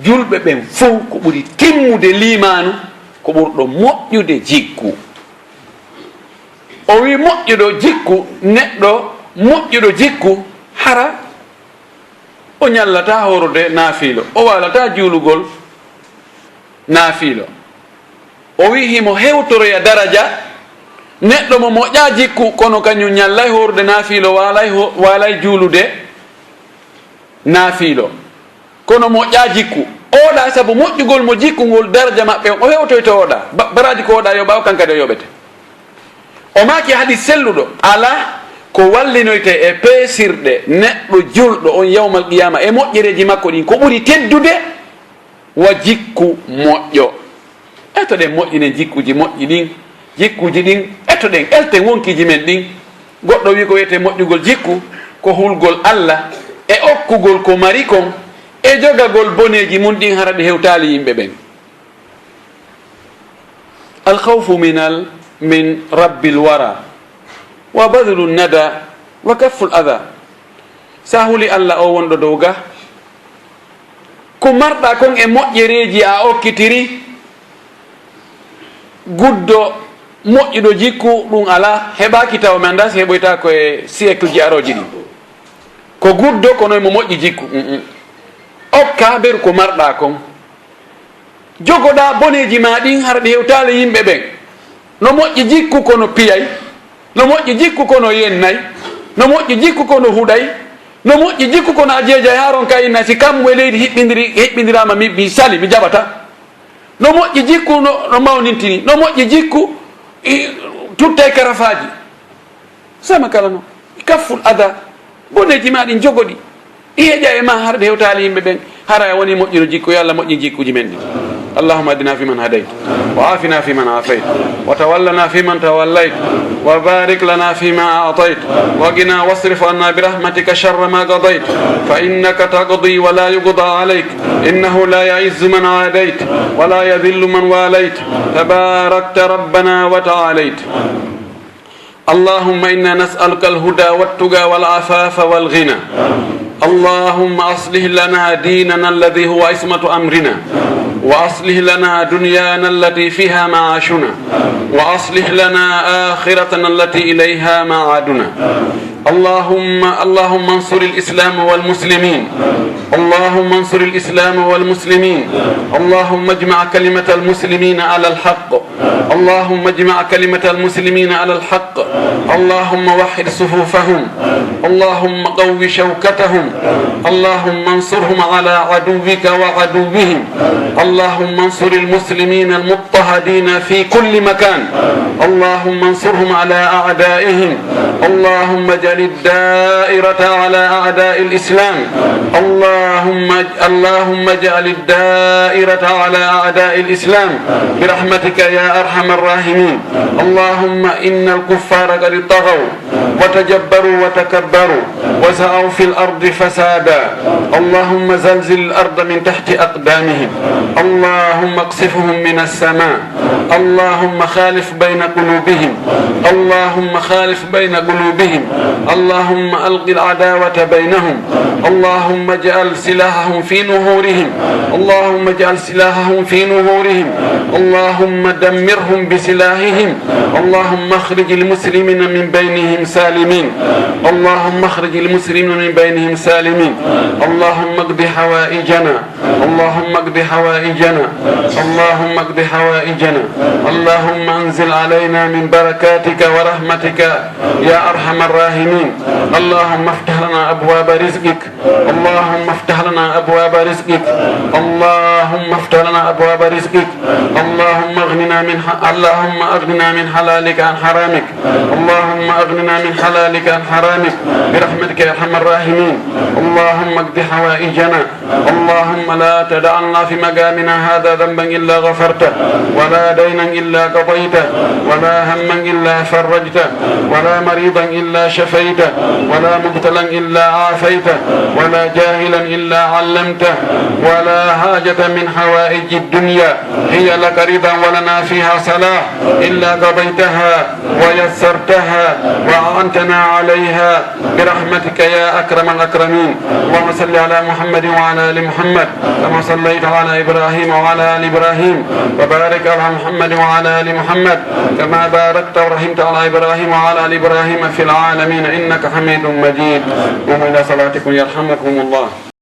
julɓe ɓen fof ko ɓuri timmude limanu ko ɓurɗo moƴƴude jikku. O wi moƴƴuɗo jikku, neɗɗo moƴƴuɗo jikku hara o ñallata horude naafiilo, o walata juulugol naafiilo. O wi himo hewtoroya daraja neɗɗo mo moƴƴa jikku kono kañum ñallay horude naafiilo, walay juulude naafiilo, kono moƴƴa jikku. Oɗa sabu moƴƴugol mo jikku ngol daraja maɓɓe o hewtoyto oɗa baraji ko oɗa yoɓa o kankade o yoɓete. O maki haɗi selluɗo ala ko wallinoyte e peesirɗe neɗɗo julɗo on yawmal qiyama e moƴƴereji makko ɗin ko ɓuri teddude wa jikku moƴƴo. Eto ɗen moƴƴinen jikkuji moƴƴi ɗin, jikkuji ɗin eto ɗen elten wonkiji men ɗin. Goɗɗo wi ko wiyete moƴƴugol jikku ko hulgol Allah e okkugol ko mari kon e jogagol boneji mum ɗin hara ɗi hewtali yimɓe ɓen. Alkhawfu min rabbil wara wa badlu nada wa kafful adha. Sa huli Allah o wonɗo dow ga ko marɗa kon e moƴƴereji a okkitiri, guddo moƴƴuɗo jikku ɗum ala, heɓaki taw mi anda si heɓoyta ko e siècle ji aroji ɗi ko guddo kono mo moƴƴi jikku. Okka beru ko marɗa kon, jogoɗa boneji ma ɗin har ɗi hewtali yimɓe ɓen. No moƴƴi jikku kono piyay, no moƴƴi jikku kono yennay, no moƴƴi jikku kono huɗay, no moƴƴi jikku kono a jeejay haron ka inna si kam e leydi hiɓɓindirama mi sali mi jaɓata. No moƴƴi jikku no mawnintini, no moƴƴi jikku tuttay karafaji sama kala no kafful ada, boneji ma ɗin jogoɗi ɗi heƴa e ma har ɗe hewtali yimɓe ɓen hara e woni moƴƴino jikku. Yo Allah moƴƴi jikkuji men ɗi. اللهم اهدنا فيمن هديت وعافنا فيمن عافيت وتولنا فيمن توليت وبارك لنا فيما أعطيت وقنا واصرف عنا برحمتك شر ما قضيت فإنك تقضي ولا يقضى عليك إنه لا يعز من عاديت ولا يذل من واليت تباركت ربنا وتعاليت. اللهم إنا نسألك الهدى والتقى والعفاف والغنى. اللهم أصلح لنا ديننا الذي هو عصمة أمرنا، وأصلح لنا دنيانا التي فيها معاشنا، وأصلح لنا آخرتنا التي إليها معادنا. اللهم انصر الإسلام والمسلمين، اللهم انصر الإسلام والمسلمين. اللهم اجمع كلمة المسلمين على الحق، اللهم اجمع كلمة المسلمين على الحق. اللهم وحد صفوفهم، اللهم قو شوكتهم، اللهم انصرهم على عدوك وعدوهم. اللهم انصر المسلمين المضطهدين في كل مكان، اللهم انصرهم على أعدائهم. اللهم اجعل الدائرة على أعداء الإسلام، اللهم اجعل الدائرة على أعداء الإسلام برحمتك يا أرحم الراحمين. اللهم إن الكفار قد طغوا وتجبروا وتكبروا وسعوا في الأرض فسادا. اللهم زلزل الأرض من تحت أقدامهم، اللهم اقصفهم من السماء. اللهم خالف بين قلوبهم، اللهم خالف بين قلوبهم. اللهم ألق العداوة بينهم، اللهم اجعل سلاحهم في نهورهم، اللهم اجعل سلاحهم في نهورهم. اللهم دمرهم بسلاحهم. اللهم اخرج المسلمين من بينهم سالمين، اللهم اخرج المسلمين من بينهم سالمين. اللهم اقض حوائجنا، اللهم اقض حوائجنا، اللهم اقض حوائجنا. اللهم انزل علينا من بركاتك ورحمتك يا أرحم الراحمين. اللهم افتح لنا أبواب رزقك، اللهم افتح لنا أبواب رزقك، اللهم افتح لنا أبواب رزقك. اللهم أغننا من حلالك عن حرامك، اللهم أغننا من حلالك عن حرامك برحمتك يا أرحم الراحمين. اللهم اقض حوائجنا، اللهم لا تدع لنا في مقامنا هذا ذنبا إلا غفرته، ولا دينا إلا قضيته، ولا هما إلا فرجته، ولا مريضا إلا شفيته، ولا مبتلا إلا عافيته، ولا جاهلا إلا علمته، ولا حاجة من حوائج الدنيا هي لك رضا ولنا فيها صلاح إلا قضيتها ويسرتها وأعنتنا عليها برحمتك يا أكرم الأكرمين. اللهم صل على محمد وعلى آل محمد كما صليت على إبراهيم وعلى آل إبراهيم، وبارك على محمد وعلى آل محمد كما باركت ورحمت على إبراهيم وعلى آل إبراهيم في العالمين إنك حميد مجيد. قوموا إلى صلاتكم يرحمكم الله.